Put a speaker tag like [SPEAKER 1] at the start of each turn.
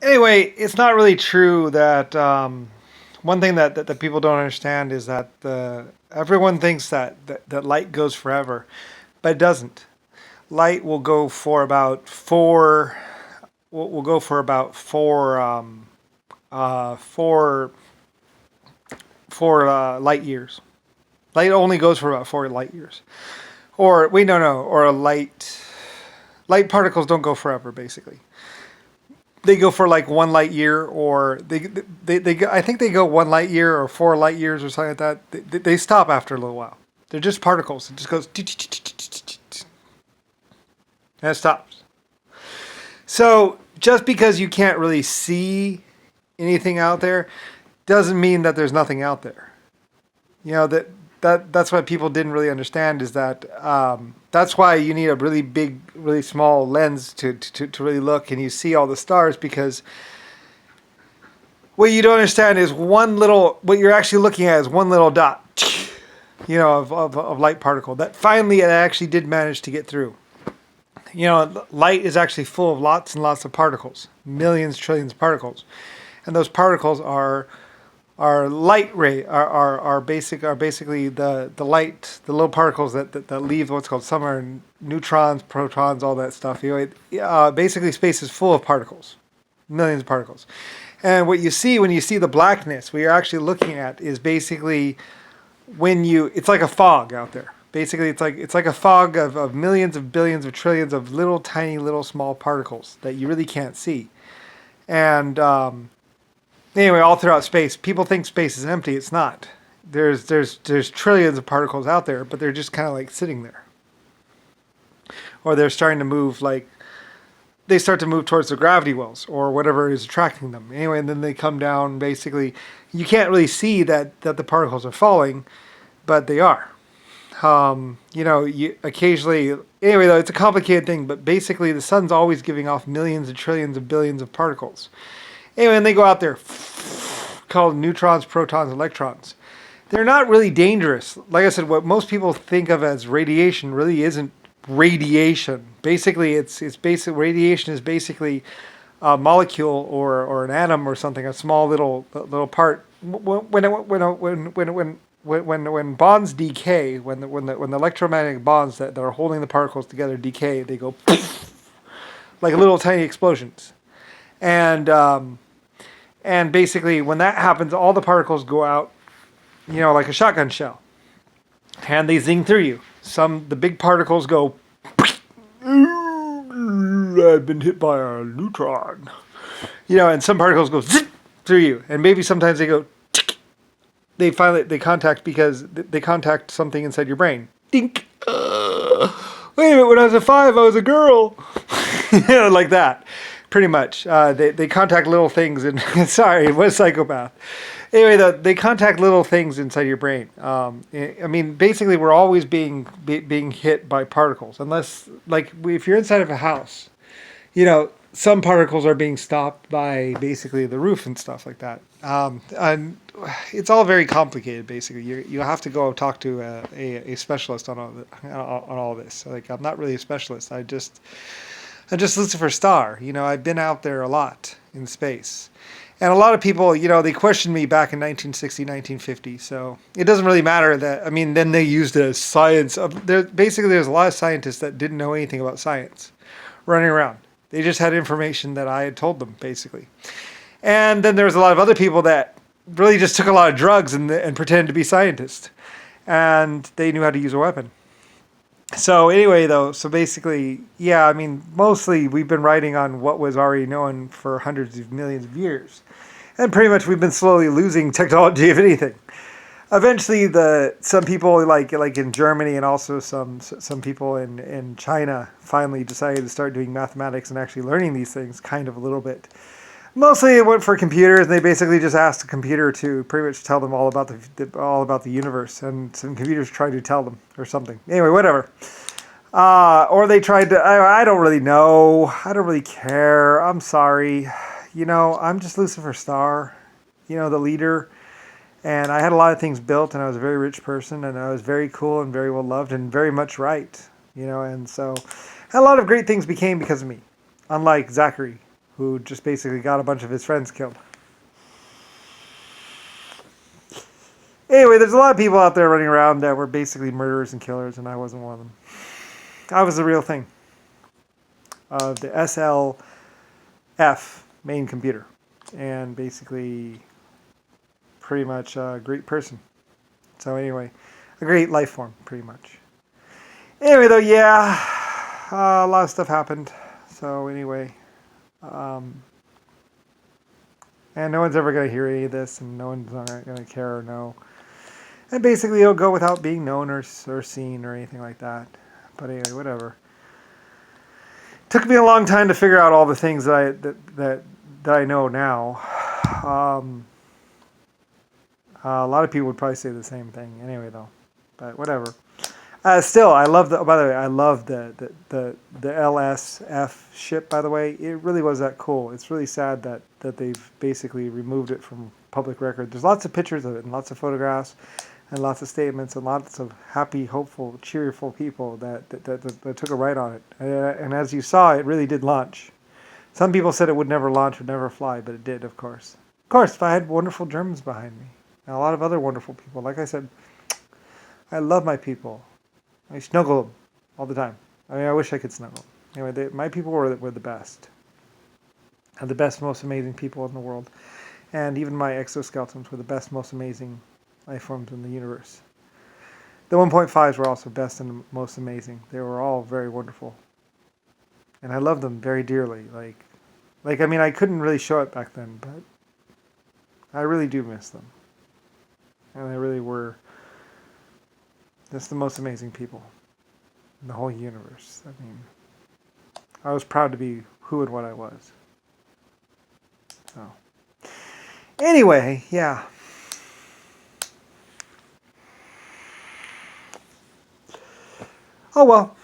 [SPEAKER 1] Anyway, it's not really true that one thing that people don't understand is that everyone thinks that light goes forever, but it doesn't. Light will go for about will go for about uh, four four light years. Light only goes for about 4 light years. Or wait, no, or a light particles don't go forever. Basically, they go for like 1 light year, or I think they go 1 light year or 4 light years or something like that. They stop after a little while. They're just particles. It just goes and it stops. So just because you can't really see anything out there doesn't mean that there's nothing out there. You know that's what people didn't really understand is that that's why you need a really big, really small lens to really look and you see all the stars, because what you don't understand is what you're actually looking at is one little dot, of light particle that finally it actually did manage to get through. Light is actually full of lots and lots of particles, millions, trillions of particles, and those particles are light ray are basically the light, the little particles that leave what's called, some are neutrons, protons, all that stuff. Basically space is full of particles, millions of particles. And what you see when you see the blackness, what you're actually looking at is basically it's like a fog out there. Basically, it's like a fog of millions of billions of trillions of little tiny little small particles that you really can't see. And anyway, all throughout space, people think space is empty. It's not. There's trillions of particles out there, but they're just kind of like sitting there, or they're starting to move, like they start to move towards the gravity wells or whatever is attracting them. Anyway, and then they come down. Basically, you can't really see that the particles are falling, but they are. You occasionally, anyway, though, it's a complicated thing, but basically the sun's always giving off millions and trillions of billions of particles. Anyway, and they go out there, called neutrons, protons, electrons. They're not really dangerous. Like I said, what most people think of as radiation really isn't radiation. Basically, it's basic radiation is basically a molecule or an atom or something, a small little part. When bonds decay, when the electromagnetic bonds that are holding the particles together decay, they go like little tiny explosions. And basically, when that happens, all the particles go out, like a shotgun shell, and they zing through you. The big particles go, I've been hit by a neutron, and some particles go zip through you, and maybe sometimes they go, they contact because they contact something inside your brain. Dink. Wait a minute, when I was a 5, I was a girl. Like that. Pretty much. They contact little things and sorry, what a psychopath. Anyway, they contact little things inside your brain. I mean, basically, we're always being hit by particles, unless, like, if you're inside of a house, some particles are being stopped by basically the roof and stuff like that. And it's all very complicated. Basically, you have to go talk to a specialist on all this. Like, I'm not really a specialist. I'm just Lucifer Star. I've been out there a lot in space. And a lot of people, they questioned me back in 1960, 1950. So it doesn't really matter that, I mean, then they used it as science. There's a lot of scientists that didn't know anything about science running around. They just had information that I had told them, basically. And then there was a lot of other people that really just took a lot of drugs and pretended to be scientists. And they knew how to use a weapon. So anyway, though, so basically, yeah, I mean, mostly we've been writing on what was already known for hundreds of millions of years. And pretty much we've been slowly losing technology, if anything. Eventually, some people like in Germany and also some people in China finally decided to start doing mathematics and actually learning these things kind of a little bit. Mostly it went for computers, and they basically just asked the computer to pretty much tell them all about the universe, and some computers tried to tell them or something. Anyway, whatever. Or they tried to. I don't really know. I don't really care. I'm sorry. I'm just Lucifer Star. The leader. And I had a lot of things built, and I was a very rich person, and I was very cool and very well loved and very much right. And so a lot of great things became because of me. Unlike Zachary. who just basically got a bunch of his friends killed. Anyway, there's a lot of people out there running around that were basically murderers and killers, and I wasn't one of them. I was the real thing. The SLF main computer. And basically pretty much a great person. So anyway, a great life form, pretty much. Anyway, though, yeah, a lot of stuff happened. So anyway, and no one's ever going to hear any of this, and no one's going to care or know. And basically, it'll go without being known or seen or anything like that. But anyway, whatever. It took me a long time to figure out all the things that I know now. A lot of people would probably say the same thing anyway, though. But whatever. Still, I love the. By the way, I love the LSF ship. By the way, it really was that cool. It's really sad that they've basically removed it from public record. There's lots of pictures of it and lots of photographs, and lots of statements and lots of happy, hopeful, cheerful people that took a ride on it. And as you saw, it really did launch. Some people said it would never launch, would never fly, but it did, of course. Of course, if I had wonderful Germans behind me and a lot of other wonderful people. Like I said, I love my people. I snuggle them all the time. I mean, I wish I could snuggle them. Anyway, my people were the best. And the best, most amazing people in the world. And even my exoskeletons were the best, most amazing life forms in the universe. The 1.5s were also best and most amazing. They were all very wonderful. And I loved them very dearly. I mean, I couldn't really show it back then, but I really do miss them. And they really were just the most amazing people in the whole universe. I mean, I was proud to be who and what I was. So, anyway, yeah. Oh well.